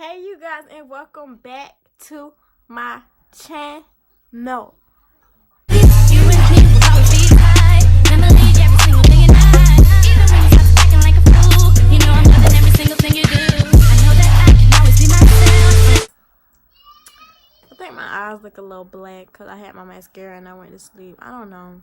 Hey you guys, and welcome back to my channel. I think my eyes look a little black because I had my mascara and I went to sleep. I don't know.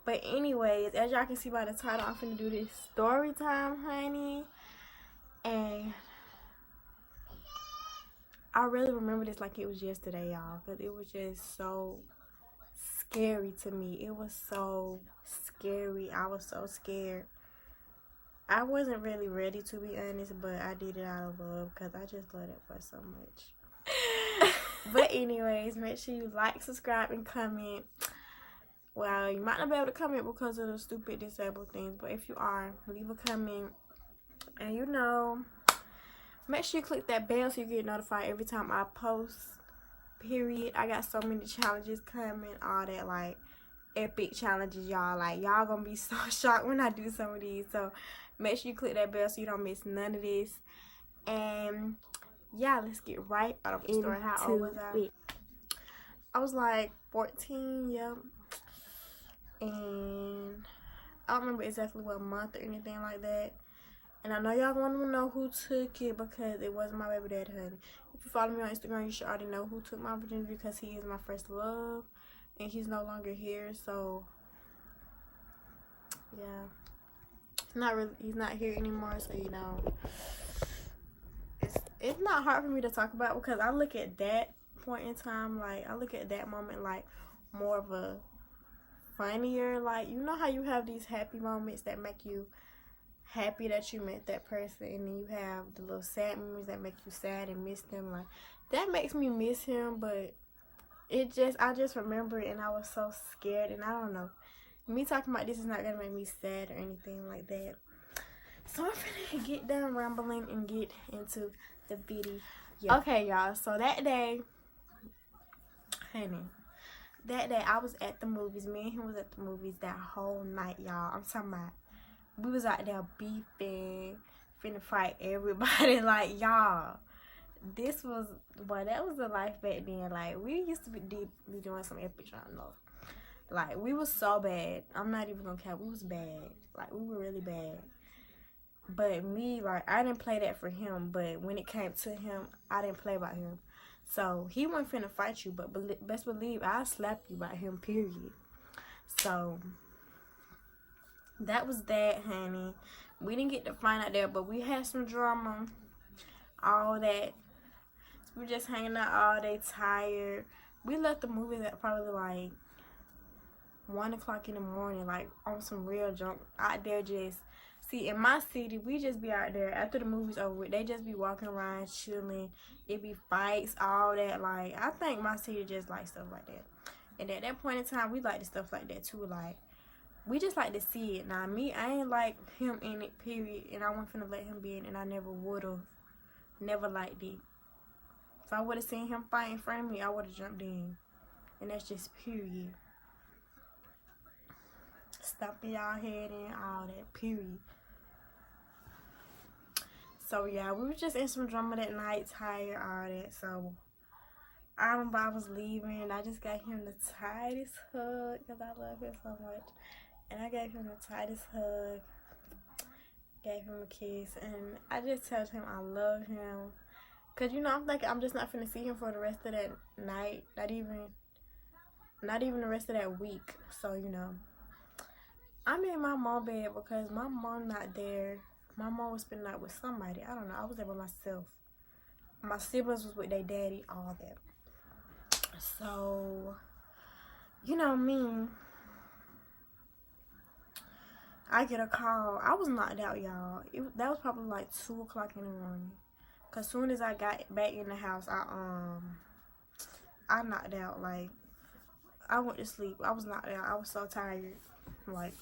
But anyways, as y'all can see by the title, I'm finna do this story time, honey. And I really remember this like it was yesterday, y'all, because it was just so scary to me. It was so scary. I was so scared. I wasn't really ready, to be honest, but I did it out of love because I just love that boy so much. But anyways, make sure you like, subscribe, and comment. Well, you might not be able to comment because of the stupid disabled things, but if you are, leave a comment. And you know, make sure you click that bell so you get notified every time I post, period. I got so many challenges coming, all that, like, epic challenges, y'all. Like, y'all gonna be so shocked when I do some of these. So, make sure you click that bell so you don't miss none of this. And, yeah, let's get right out of the story. How old was I? I was, like, 14, yeah. And I don't remember exactly what month or anything like that. And I know y'all want to know who took it because it wasn't my baby daddy, honey. If you follow me on Instagram, you should already know who took my virginity because he is my first love. And he's no longer here, so yeah. He's not here anymore, so you know. It's not hard for me to talk about because I look at that point in time, like, I look at that moment like more of a funnier, like, you know how you have these happy moments that make you happy that you met that person, and then you have the little sad memories that make you sad and miss them. Like, that makes me miss him, but I just remember it and I was so scared, and I don't know, me talking about this is not gonna make me sad or anything like that. So I'm gonna get done rambling and get into the video. Okay, y'all, so that day, honey, I was at the movies. Me and him was at the movies that whole night, y'all. I'm talking about, we was out there beefing, finna fight everybody. Like, y'all, this was, boy, that was the life back then. Like, we used to be doing some epic shit, no. Like, we was so bad. I'm not even gonna count. We was bad. Like, we were really bad. But me, like, I didn't play that for him. But when it came to him, I didn't play about him. So, he wasn't finna fight you. But best believe, I slapped you about him, period. So, that was that, honey. We didn't get to find out there, but we had some drama. All that. So we were just hanging out all day, tired. We left the movie at probably like 1 o'clock in the morning, like on some real junk out there. Just see, in my city, we just be out there after the movie's over with. They just be walking around chilling. It be fights, all that. Like, I think my city just like stuff like that. And at that point in time, we like the stuff like that too. Like, we just like to see it. Now, me, I ain't like him in it, period. And I wasn't finna let him be in it, and I never would've. Never liked it. If I would've seen him fight in front of me, I would've jumped in. And that's just period. Stomping y'all head in, all that, period. So, yeah, we were just in some drama that night, tired, all that. So, I remember I was leaving, and I just got him the tightest hug because I love him so much. And I gave him the tightest hug, gave him a kiss, and I just told him I love him. Because, you know, I'm thinking I'm just not finna see him for the rest of that night, not even the rest of that week. So, you know, I'm in my mom's bed because my mom not there. My mom was spending the night with somebody. I don't know. I was there by myself. My siblings was with their daddy, all that. So, you know me, I get a call. I was knocked out, y'all. That was probably like 2 o'clock in the morning. Cause soon as I got back in the house, I knocked out. Like, I went to sleep. I was knocked out. I was so tired. Like,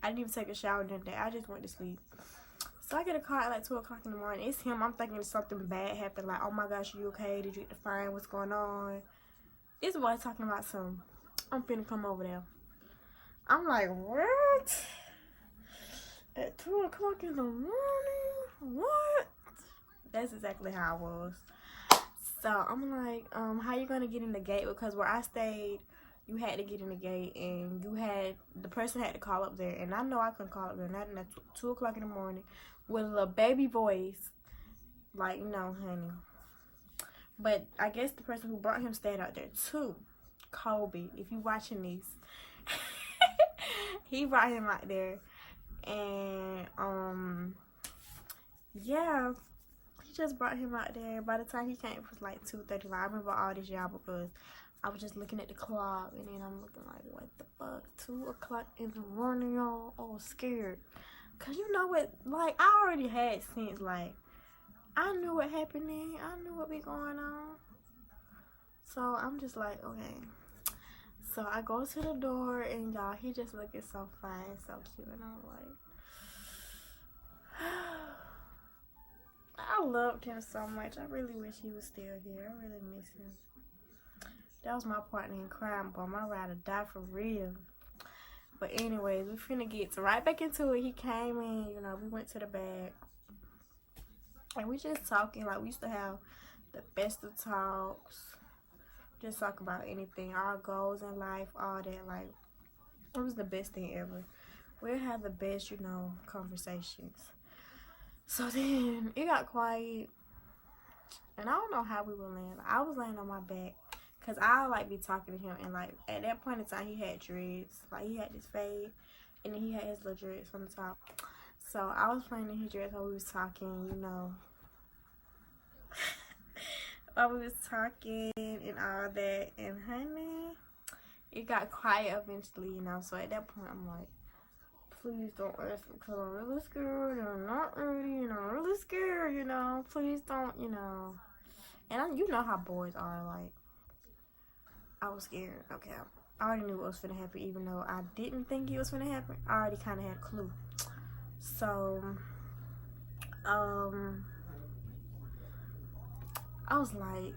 I didn't even take a shower that day. I just went to sleep. So I get a call at like 2 o'clock in the morning. It's him. I'm thinking something bad happened. Like, oh my gosh, you okay? Did you get to find what's going on? This boy talking about I'm finna come over there. I'm like, what? At 2 o'clock in the morning? What? exactly how I was. So I'm like, how you gonna get in the gate? Because where I stayed, you had to get in the gate, and the person had to call up there, and I know I couldn't call up there, not at 2 o'clock in the morning, with a little baby voice, like, no, honey. But I guess the person who brought him stayed out there too. Kobe, if you watching this, he brought him out there, and yeah, he just brought him out there. By the time he came, it was like 2:35. I remember all this, y'all, because I was just looking at the clock, and then I'm looking like, what the fuck? 2 o'clock in the morning, y'all. I was scared, cause you know what? Like, I already had sense. Like, I knew what happened then. I knew what be going on. So I'm just like, okay. So I go to the door, and y'all, he just looking so fine, so cute, and I'm like, I loved him so much. I really wish he was still here. I really miss him. That was my partner in crime, boy. My ride or die for real. But anyways, we finna get right back into it. He came in, you know, we went to the back, and we just talking. Like, we used to have the best of talks. Just talk about anything, our goals in life, all that. Like, it was the best thing ever. We'll have the best, you know, conversations. So then it got quiet, and I don't know how we were laying. I was laying on my back, cause I like be talking to him, and like at that point in time he had dreads, like he had this fade, and then he had his little dreads on the top. So I was playing in his dreads while we was talking, you know, while we was talking and all that. And honey, it got quiet eventually, you know. So at that point I'm like, please don't ask me, because I'm really scared, and I'm not ready, and I'm really scared, you know. Please don't, you know. And you know how boys are, like, I was scared. Okay, I already knew what was finna happen, even though I didn't think it was finna happen. I already kind of had a clue. So, I was like,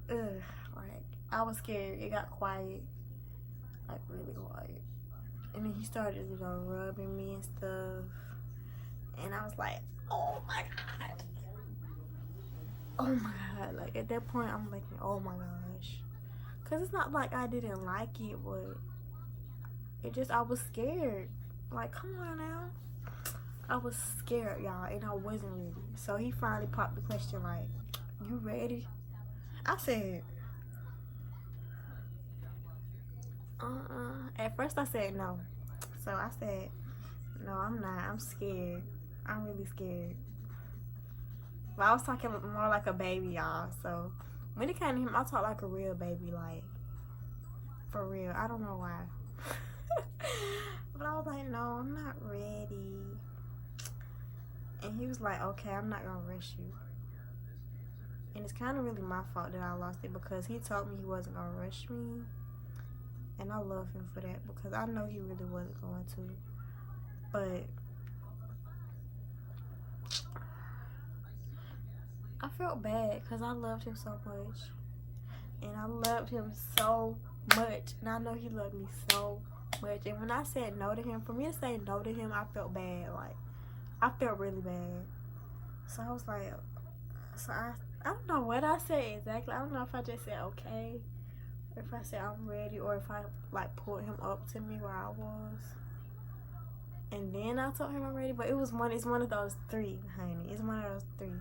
ugh, like, I was scared. It got quiet, like, really quiet. And then he started, you know, rubbing me and stuff. And I was like, oh my God. Oh my God. Like, at that point, I'm like, oh my gosh. Because it's not like I didn't like it, but it just, I was scared. Like, come on now. I was scared, y'all, and I wasn't ready. So he finally popped the question, like, you ready? I said, At first I said no. So I said, no, I'm not. I'm scared. I'm really scared. But I was talking more like a baby, y'all. So when it came to him, I talked like a real baby, like, for real. I don't know why. But I was like, no, I'm not ready. And he was like, okay, I'm not gonna rush you. And it's kind of really my fault that I lost it, because he told me he wasn't gonna rush me. And I love him for that, because I know he really wasn't going to. But I felt bad, because I loved him so much. And I loved him so much. And I know he loved me so much. And when I said no to him, for me to say no to him, I felt bad. Like, I felt really bad. So I was like, I don't know what I said exactly. I don't know if I just said okay, or if I said I'm ready, or if I like pulled him up to me where I was, and then I told him I'm ready. But it's one of those three, honey. It's one of those three.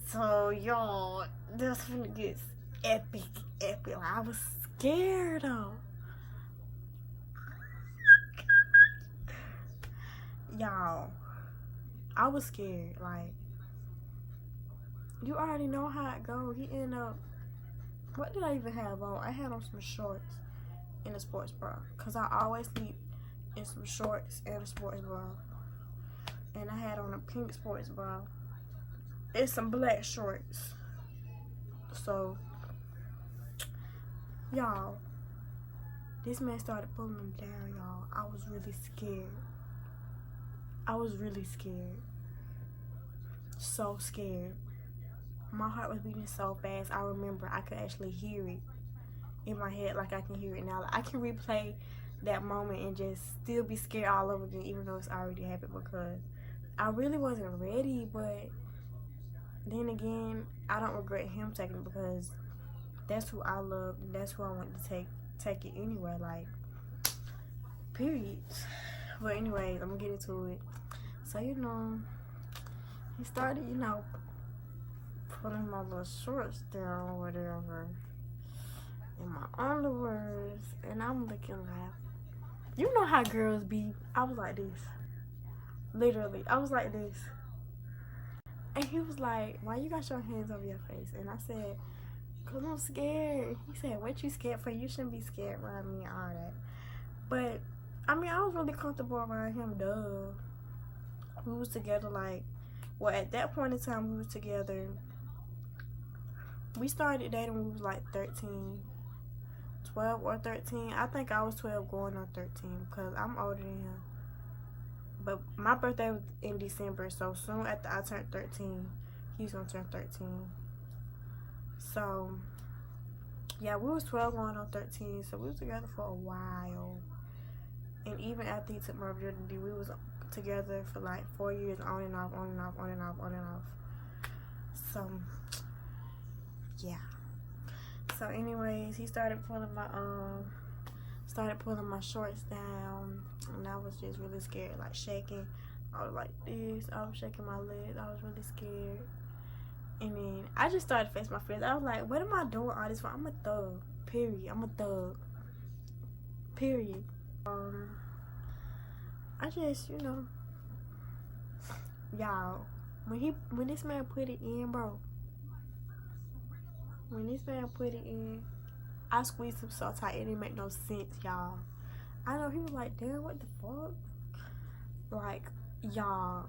So y'all, this one gets epic. Like, I was scared though. Y'all, I was scared. Like, you already know how it goes. He ended up, what did I even have on? I had on some shorts and a sports bra, because I always sleep in some shorts and a sports bra. And I had on a pink sports bra and some black shorts. So, y'all, this man started pulling them down, y'all. I was really scared. I was really scared. So scared. My heart was beating so fast. I remember I could actually hear it in my head, like I can hear it now. Like, I can replay that moment and just still be scared all over again, even though it's already happened, because I really wasn't ready. But then again, I don't regret him taking it because that's who I love and that's who I want to take it anyway. Like, period. But anyways, I'm gonna get into it. So he started putting my little shorts down or whatever in my underwears, and I'm looking like, you know how girls be. I was like this. Literally, I was like this. And he was like, why you got your hands over your face? And I said, cause I'm scared. He said, what you scared for? You shouldn't be scared around me and all that. But I mean, I was really comfortable around him, duh. We was together at that point in time we was together. We started dating when we was like 13, 12 or 13. I think I was 12 going on 13 because I'm older than him. But my birthday was in December, so soon after I turned 13, he's gonna turn 13. So, yeah, we was 12 going on 13, so we was together for a while. And even after he took my virginity, we was together for like 4 years, on and off, on and off, on and off, on and off. So, yeah. So, anyways, he started pulling my shorts down, and I was just really scared, like shaking. I was like this. I was shaking my legs. I was really scared. And then I just started facing my fears. I was like, what am I doing all this for? I'm a thug. Period. I'm a thug. Period. I just, y'all, when this man put it in, bro. When this man put it in, I squeezed him so tight it didn't make no sense, y'all. I know he was like, damn, what the fuck? Like, y'all,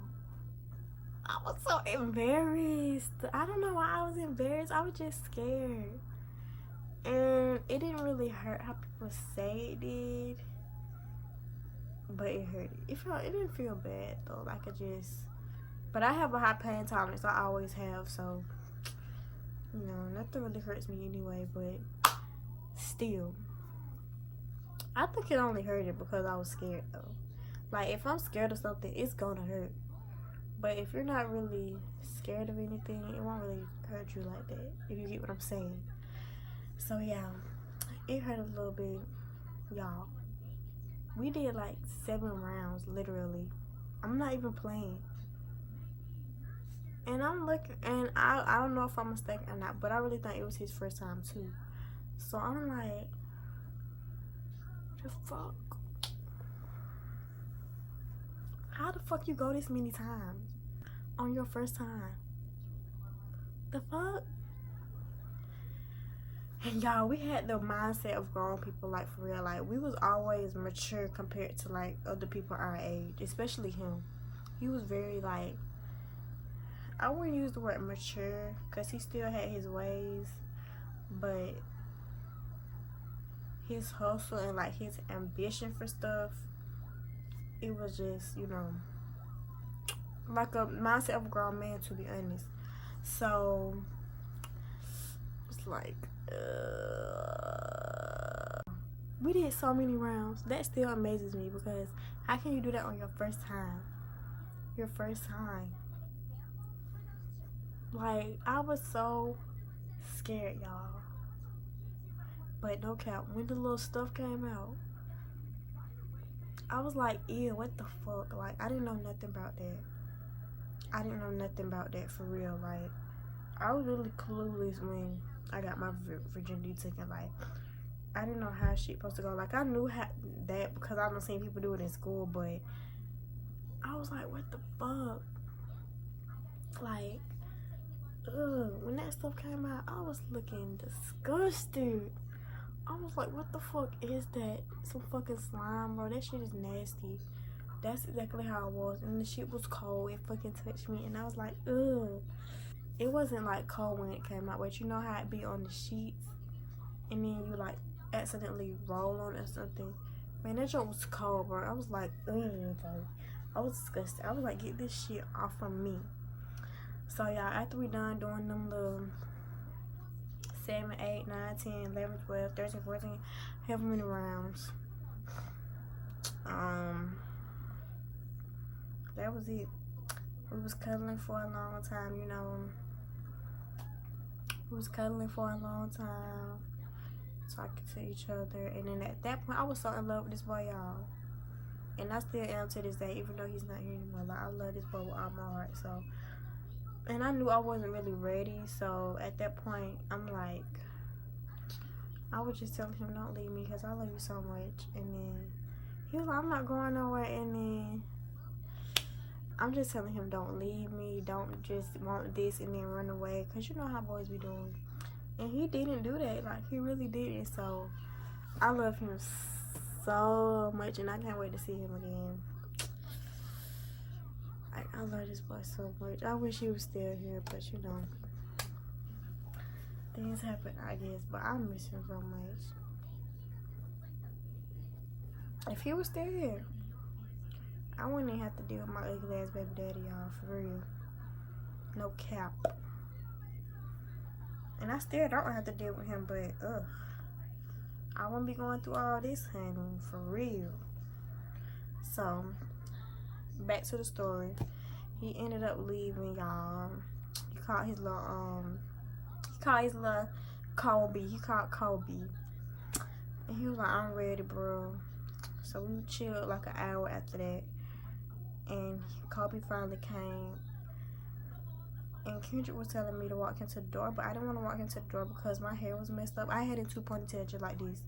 I was so embarrassed. I don't know why I was embarrassed. I was just scared. And it didn't really hurt how people say it did. But it hurt. It didn't feel bad though. But I have a high pain tolerance. I always have, so nothing really hurts me anyway, but still, I think it only hurted because I was scared though. Like, if I'm scared of something, it's gonna hurt. But if you're not really scared of anything, it won't really hurt you like that, if you get what I'm saying. So yeah, it hurt a little bit, y'all. We did like 7 rounds, literally. I'm not even playing. And I'm looking, and I don't know if I'm mistaken or not, but I really think it was his first time too. So I'm like, the fuck? How the fuck you go this many times on your first time? The fuck? And y'all, we had the mindset of grown people, like, for real. Like, we was always mature compared to like other people our age, especially him. He was very like, I wouldn't use the word mature because he still had his ways, but his hustle and like his ambition for stuff, it was just, like a mindset of a grown man, to be honest. So it's like, we did so many rounds. That still amazes me because how can you do that on your first time? Your first time. Like, I was so scared, y'all. But no cap, when the little stuff came out, I was like, ew, what the fuck? Like, I didn't know nothing about that. I didn't know nothing about that, for real. Like, I was really clueless when I got my virginity taken. Like, I didn't know how shit supposed to go. Like, I knew that because I done seen people do it in school, but I was like, what the fuck? Like, when that stuff came out, I was looking disgusted. I was like, what the fuck is that? Some fucking slime, bro. That shit is nasty. That's exactly how I was. And the shit was cold. It fucking touched me. And I was like, ugh. It wasn't like cold when it came out, but you know how it be on the sheets? And then you like accidentally roll on it or something. Man, that joke was cold, bro. I was like, ugh. I was disgusted. I was like, get this shit off of me. So y'all, after we done doing them little 7, 8, 9, 10, 11, 12, 13, 14, however many rounds, that was it. We was cuddling for a long time, We was cuddling for a long time, talking to each other, and then at that point I was so in love with this boy, y'all. And I still am to this day, even though he's not here anymore. Like, I love this boy with all my heart. So, and I knew I wasn't really ready. So at that point, I'm like, I was just telling him, don't leave me, because I love you so much. And then he was like, I'm not going nowhere. And then I'm just telling him, don't leave me, don't just want this and then run away, because you know how boys be doing. And he didn't do that. Like, he really didn't. So I love him so much, and I can't wait to see him again. I love this boy so much. I wish he was still here, but you know, things happen, I guess. But I miss him so much. If he was still here, I wouldn't even have to deal with my ugly ass baby daddy, y'all, for real. No cap. And I still don't have to deal with him, but I wouldn't be going through all this, honey, for real. So, back to the story. He ended up leaving, y'all. He called his little Kobe. He called Kobe. And he was like, I'm ready, bro. So we chilled like an hour after that. And Kobe finally came. And Kendrick was telling me to walk into the door, but I didn't want to walk into the door because my hair was messed up. I had it 2 ponytails just like this.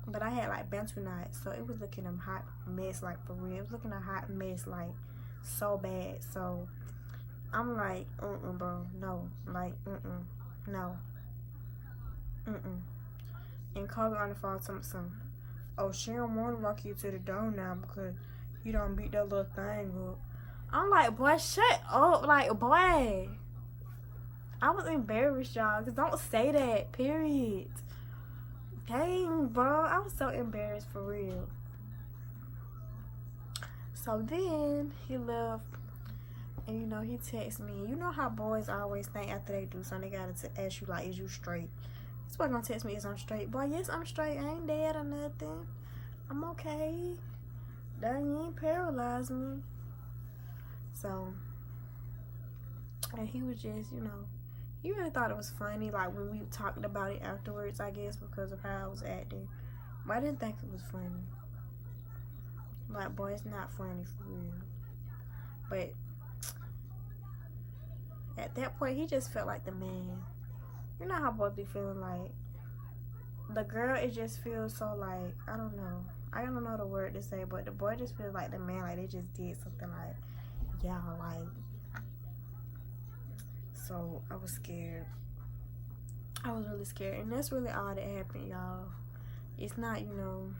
But I had like bantu knots, so it was looking a hot mess, like for real. It was looking a hot mess, like so bad. So I'm like, bro, no, like, no, And Kobe on the phone told me something. Oh, she don't want to walk you to the door now because you don't beat that little thing up. I'm like, boy, shut up, like, boy. I was embarrassed, y'all, because don't say that, period. Dang, bro, I was so embarrassed for real. So then he left, and you know, he texted me. You know how boys always think after they do something, they gotta ask you, like, is you straight? This boy gonna text me, is I'm straight? Boy, yes, I'm straight. I ain't dead or nothing. I'm okay. Dang, you ain't paralyzed me. So, and he was just, you know, he really thought it was funny, like when we talked about it afterwards, I guess, because of how I was acting. But I didn't think it was funny. Like, boy, it's not funny for real. But at that point, he just felt like the man. You know how boys be feeling like the girl, it just feels so like, I don't know. I don't know the word to say, but the boy just feels like the man, like they just did something like, yeah, like. So I was scared. I was really scared. And that's really all that happened, y'all. It's not, you know,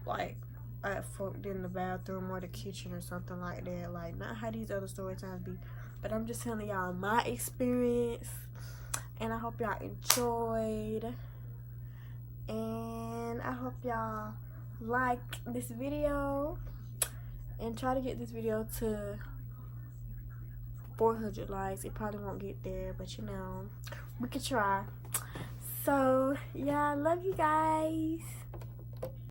like I fucked in the bathroom or the kitchen or something like that. Like, not how these other story times be. But I'm just telling y'all my experience. And I hope y'all enjoyed. And I hope y'all like this video. And try to get this video to 400 likes. It probably won't get there, but you know, we could try. So yeah, I love you guys.